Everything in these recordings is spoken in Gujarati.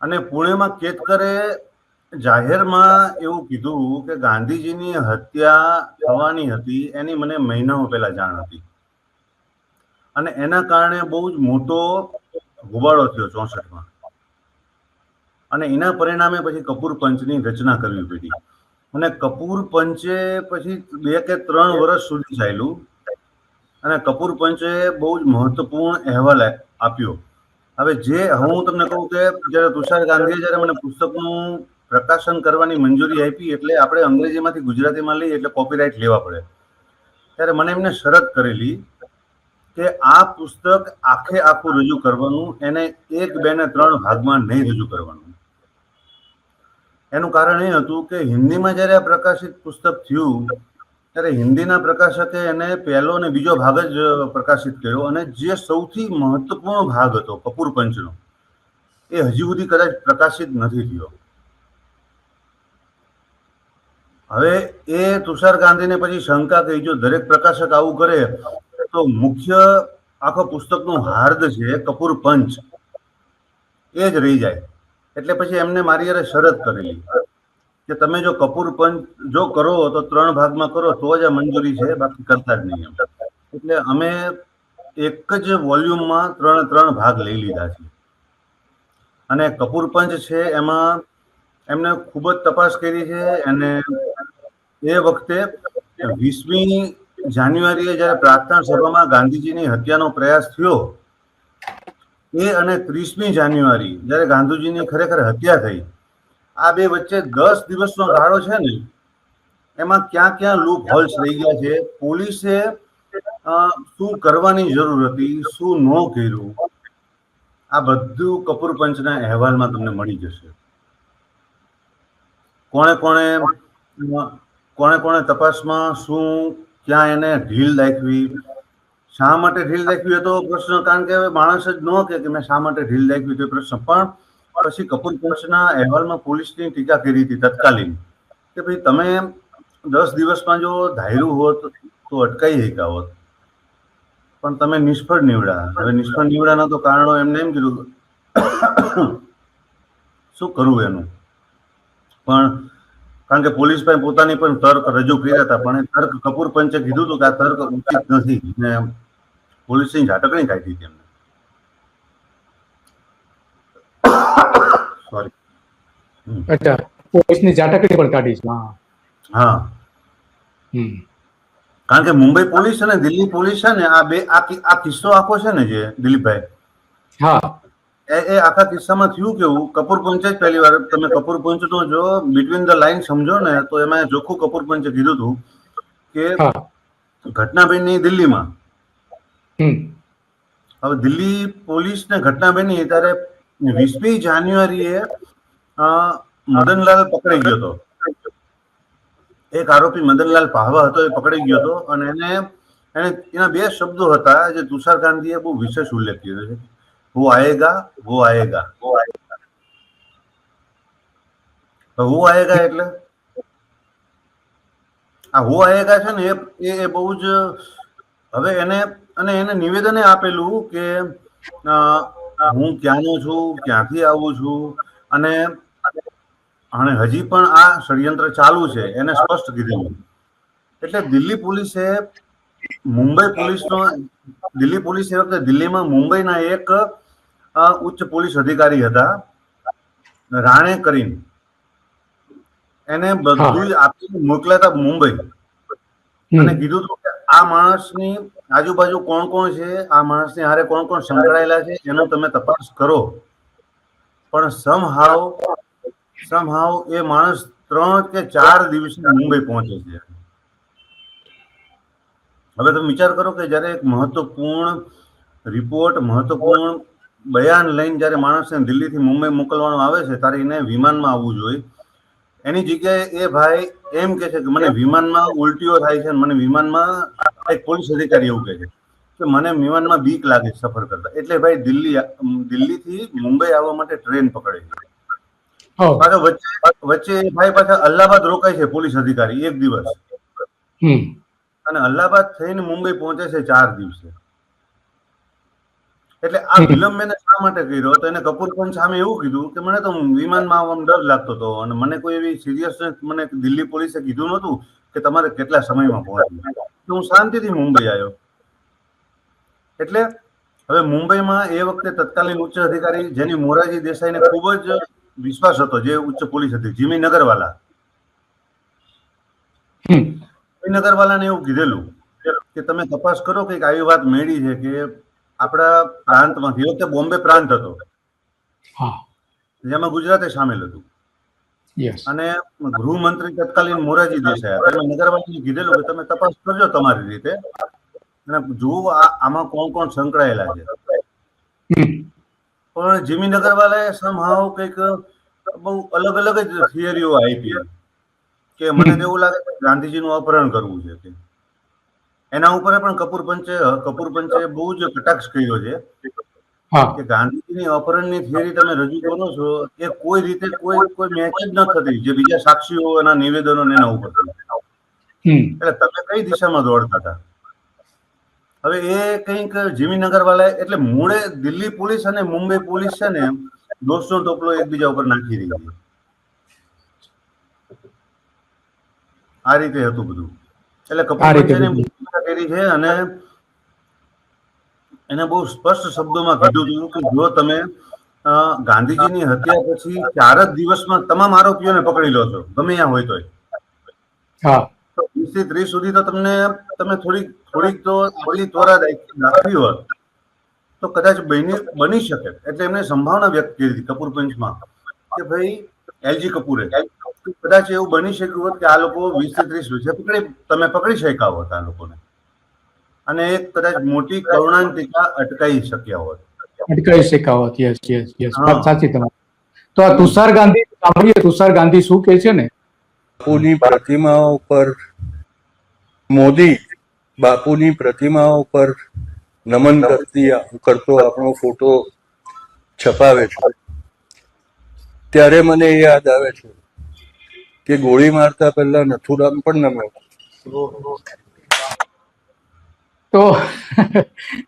અને પુણેમાં કેતકરે જાહેરમાં એવું કીધું કે ગાંધીજીની હત્યા થવાની હતી એની મને મહિનાઓ પહેલા જાણ હતી અને એના કારણે બહુ જ મોટો હોબાળો થયો 64માં અને એના પરિણામે પછી કપૂર પંચની રચના કરવી પડી અને કપૂર પંચે પછી 2 કે 3 વર્ષ સુધી ચાલ્યું અને કપૂર પંચે બહુ જ મહત્વપૂર્ણ અહેવાલ આપ્યો. હવે જે હું તમને કહું કે જ્યારે તુષાર ગાંધીએ જ્યારે મને પુસ્તકનું પ્રકાશન કરવાની મંજૂરી આપી એટલે આપણે અંગ્રેજીમાંથી ગુજરાતીમાં લઈએ એટલે કોપીરાઇટ લેવા પડે ત્યારે મને એમને શરત કરેલી કે આ પુસ્તક આખે આખું રજૂ કરવાનું એને 1, 2 ને 3 ભાગમાં નહીં રજૂ કરવાનું. એનું કારણ એ હતું કે હિન્દીમાં જ્યારે આ પ્રકાશિત પુસ્તક થયું ત્યારે હિન્દીના પ્રકાશકે એને પહેલો અને બીજો ભાગ જ પ્રકાશિત કર્યો અને જે સૌથી મહત્વપૂર્ણ ભાગ હતો કપૂર પંચનો એ હજી સુધી કદાચ પ્રકાશિત નથી થયો. હવે એ તુષાર ગાંધીને પછી શંકા કહી જો દરેક પ્રકાશક આવું કરે તો મુખ્ય આખો પુસ્તકનું હાર્દ છે કપૂર પંચ એ જ રહી જાય એટલે પછી એમને મારી યારે શરત કરેલી કે તમે જો કપૂર પંચ જો કરો તો 3 ભાગમાં કરો તો જ આ મંજૂરી છે બાકી કરતા જ નહીં એમ. એટલે અમે એક જ વોલ્યુમમાં 3 ભાગ લઈ લીધા છે અને કપૂર પંચ છે એમાં એમને ખૂબ જ તપાસ કરી છે અને એ વખતે 20મી જાન્યુઆરીએ જ્યારે પ્રાર્થના સભામાં ગાંધીજીની હત્યાનો પ્રયાસ થયો એ અને 30મી જાન્યુઆરી જ્યારે ગાંધીજીની ખરેખર હત્યા થઈ આ બે વચ્ચે 10 દિવસનો ગાળો છે ને એમાં ક્યાં ક્યાં લૂપ હોલ્સ રહી ગયા છે પોલીસે શું કરવાની જરૂર હતી શું ન કર્યું આ બધું કપૂર પંચના અહેવાલમાં તમને મળી જશે. કોણે કોણે તપાસમાં શું ક્યાં એને ઢીલ દાખવી શા માટે ઢીલ દાખવી હતો પ્રશ્ન કારણ કે માણસ જ ન કે મેં શા માટે ઢીલ દાખવી તો પ્રશ્ન પણ પછી કપૂર પંચના અહેવાલમાં પોલીસની ટીકા કરી હતી તત્કાલીન કે ભાઈ તમે 10 દિવસમાં જો ધાર્યું હોત તો અટકાઈ શક્યા હોત પણ તમે નિષ્ફળ નીવડ્યા. હવે નિષ્ફળ નીવડ્યાના તો કારણો એમને એમ કીધું શું કરવું એનું પણ કારણ કે પોલીસ પાસે પોતાની પણ તર્ક રજૂ કર્યા હતા પણ એ તર્ક કપૂર પંચે કીધું હતું કે આ તર્ક ઉચિત નથી ને પોલીસની ઝાટકણી કાઢી હતી એમને. સોરી અચ્છા પોલીસની ઝાટકણી પણ કાઢી છે. હા કારણ કે મુંબઈ પોલીસ અને દિલ્હી પોલીસ છે ને આ બે આ કિસ્સો આખો છે ને જે દિલીપભાઈ હા એ આખા કિસ્સામાં થયું કેવું કપૂર પંચે જ પહેલી વાર તમે કપૂર પંચનો જો બિટવીન ધ લાઈન સમજો ને તો એમાં ચોખ્ખું કપૂર પંચે કીધું હતું કે ઘટના બની દિલ્હીમાં. હવે દિલ્હી પોલીસ ને ઘટના બની ત્યારે 20મી જાન્યુઆરીએ મદનલાલ પકડાઈ ગયો હતો. એક આરોપી મદનલાલ પાહવા હતો એ પકડાઈ ગયો હતો અને એના 2 શબ્દો હતા જે તુષાર ગાંધીએ બહુ વિશેષ ઉલ્લેખ કર્યો છે वो आएगा वो आएगा. वो आएगा એટલે આ वो आएगा છે ને એ બહુ જ હવે એને નિવેદન આપેલું કે હું ક્યાંનો છું ક્યાંથી આવું છું અને હજી પણ આ ષડયંત્ર ચાલુ છે એને સ્પષ્ટ કીધેલું. એટલે દિલ્હી પોલીસે એ વખતે દિલ્હીમાં મુંબઈના એક ઉચ્ચ પોલીસ અધિકારી હતા રાણે કરીને એને બધું આપી મોકલ્યા હતા મુંબઈ અને કીધું હતું કે આ માણસની આજુબાજુ કોણ કોણ છે આ માણસની હારે કોણ કોણ સંકળાયેલા છે એનો તમે તપાસ કરો પણ સમહાવ એ માણસ 3 કે 4 દિવસે મુંબઈ પહોંચે છે. હવે તમે વિચાર કરો કે જ્યારે એક મહત્વપૂર્ણ રિપોર્ટ મહત્વપૂર્ણ બયાન લઈને જ્યારે માણસને દિલ્હીથી મુંબઈ મોકલવાનો આવે છે ત્યારે એને વિમાનમાં આવવું જોઈએ. એની જગ્યાએ એ ભાઈ એમ કે છે કે મને વિમાનમાં ઉલટીઓ થાય છે મને વિમાનમાં એક પોલીસ અધિકારી એવું કહે છે કે મને વિમાનમાં બીક લાગે છે સફર કરતા એટલે ભાઈ દિલ્હીથી મુંબઈ આવવા માટે ટ્રેન પકડે છે. પાછો વચ્ચે ભાઈ પાછા અલ્હાબાદ રોકાય છે પોલીસ અધિકારી 1 દિવસ અને અલ્હાબાદ થઈને મુંબઈ પહોંચે છે 4 દિવસે. એટલે આ વિલંબ એને શા માટે કર્યો તો એને કપૂર પંચ સામે એવું કીધું કે મને તો વિમાનમાં આવવામાં ડર લાગતો હતો અને મને કોઈ એવી સિરિયસનેસ મને દિલ્હી પોલીસે કીધું નહોતું કે તમારે કેટલા સમયમાં પહોંચવું, તો હું શાંતિથી મુંબઈ આવ્યો. એટલે હવે મુંબઈમાં એ વખતે તત્કાલીન ઉચ્ચ અધિકારી જેની મોરારજી દેસાઈને ખૂબ જ વિશ્વાસ હતો, જે ઉચ્ચ પોલીસ હતી, જીમી નગરવાલા. નગરવાલાને એવું કીધેલું કે તમે તપાસ કરો કે આવી વાત મેળી છે કે આપણા પ્રાંતમાંથી, એ વખતે બોમ્બે પ્રાંત હતો જેમાં ગુજરાતે સામેલ હતું, અને ગૃહમંત્રી તત્કાલીન મોરારજી દેસાઈ હતા. નગરવાલાને કીધેલું કે તમે તપાસ કરજો તમારી રીતે અને જુઓ આમાં કોણ કોણ સંકળાયેલા છે. પણ જીમી નગરવાલાએ સમહાવ કંઈક બહુ અલગ અલગ જ થિયરીઓ આપી કે મને તો એવું લાગે કે ગાંધીજીનું અપહરણ કરવું છે કે એના ઉપર પણ કપૂર પંચે બહુ જ કટાક્ષ કર્યો છે કે ગાંધીજીની અપહરણની થિયરી તમે રજૂ કરો છો એ કોઈ રીતે કોઈ મેચ જ ન થતી જે બીજા સાક્ષીઓ એના નિવેદનો એના ઉપર. એટલે તમે કઈ દિશામાં દોડતા હતા? હવે એ કંઈક જીમી નગરવાલા એટલે મૂળે દિલ્હી પોલીસ અને મુંબઈ પોલીસ છે ને દોષનો ટોપલો એકબીજા ઉપર નાખી રહી છે. આ રીતે હતું બધું. એટલે કપૂર પંચે કરી છે અને એને બહુ સ્પષ્ટ શબ્દોમાં કીધું હતું કે જો તમે ગાંધીજીની હત્યા પછી 4 જ દિવસમાં તમામ આરોપીઓને પકડી લો છો ગમે ત્યાં હોય તોય, 20 થી 30 સુધી તો તમે થોડીક તો આટલી ત્વરા દાખવી હોત તો કદાચ બની શકે. એટલે એમને સંભાવના વ્યક્ત કરી હતી કપૂર પંચમાં કે ભાઈ એલજી કપૂરે કદાચ એવું બની શક્યું હોત કે આ લોકો 20 થી 30 તમે પકડી શક્યા હોત આ લોકોને, અને એક કદાચ મોટી કરુણાંતિકા અટકાઈ શક્યા હોત. વાત સાચી તમારી. તો આ તુષાર ગાંધી સાંભળીએ, તુષાર ગાંધી શું કહે છે ને, બાપુની પ્રતિમાઓ પર મોદી બાપુની પ્રતિમાઓ પર નમન કરતો આપણો ફોટો છપાવે છે ત્યારે મને યાદ આવે છે કે ગોળી મારતા પહેલા નથુરામ પણ નમ્યો. તો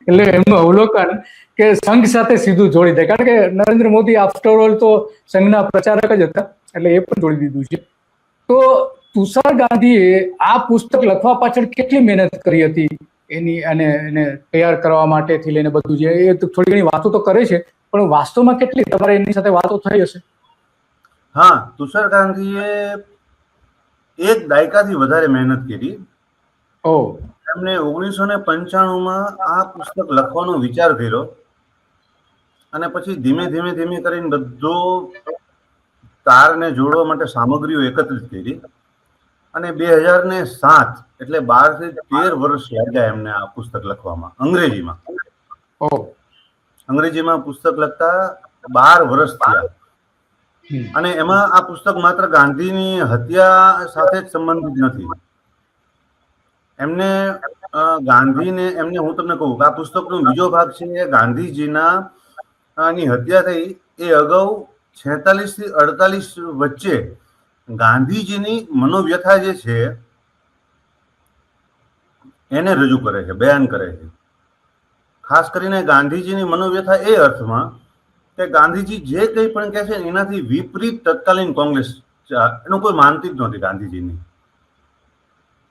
એટલે એમનું અવલોકન કે સંઘ સાથે સીધું જોડી દે, કારણ કે નરેન્દ્ર મોદી આફ્ટર ઓલ તો સંઘના પ્રચારક જ હતા એટલે એ પણ જોડી દીધું છે. તો તુષાર ગાંધીએ આ પુસ્તક લખવા પાછળ કેટલી મહેનત કરી હતી એની, અને એને તૈયાર કરવા માટેથી લઈને બધું જે એ થોડી ઘણી વાતો તો કરે છે પણ વાસ્તવમાં કેટલી તમારે એની સાથે વાતો થઈ હશે? હા, તુષાર ગાંધીએ 1 દાયકાથી વધારે મહેનત કરી. એમને 1995માં આ પુસ્તક લખવાનો વિચાર કર્યો અને પછી ધીમે ધીમે કરીને બધો તારને જોડવા માટે સામગ્રીઓ એકત્રિત કરી અને 2007 એટલે 12 થી 13 વર્ષ લાગ્યા એમને આ પુસ્તક લખવામાં. અંગ્રેજીમાં પુસ્તક લખતા 12 વર્ષ થયા. અને એમાં આ પુસ્તક માત્ર ગાંધીની હત્યા સાથે જ સંબંધિત નથી. એમને હું તમને કહું કે આ પુસ્તકનો બીજો ભાગ છે ગાંધીજીના ની હત્યા થઈ એ અગાઉ 46 થી 48 વચ્ચે ગાંધીજીની મનોવ્યથા જે છે એને રજૂ કરે છે, બયાન કરે છે. ખાસ કરીને ગાંધીજીની મનોવ્યથા એ અર્થમાં કે ગાંધીજી જે કંઈ પણ કહે છે એનાથી વિપરીત તત્કાલીન કોંગ્રેસ એનું કોઈ માનતી જ નહોતી ગાંધીજીની.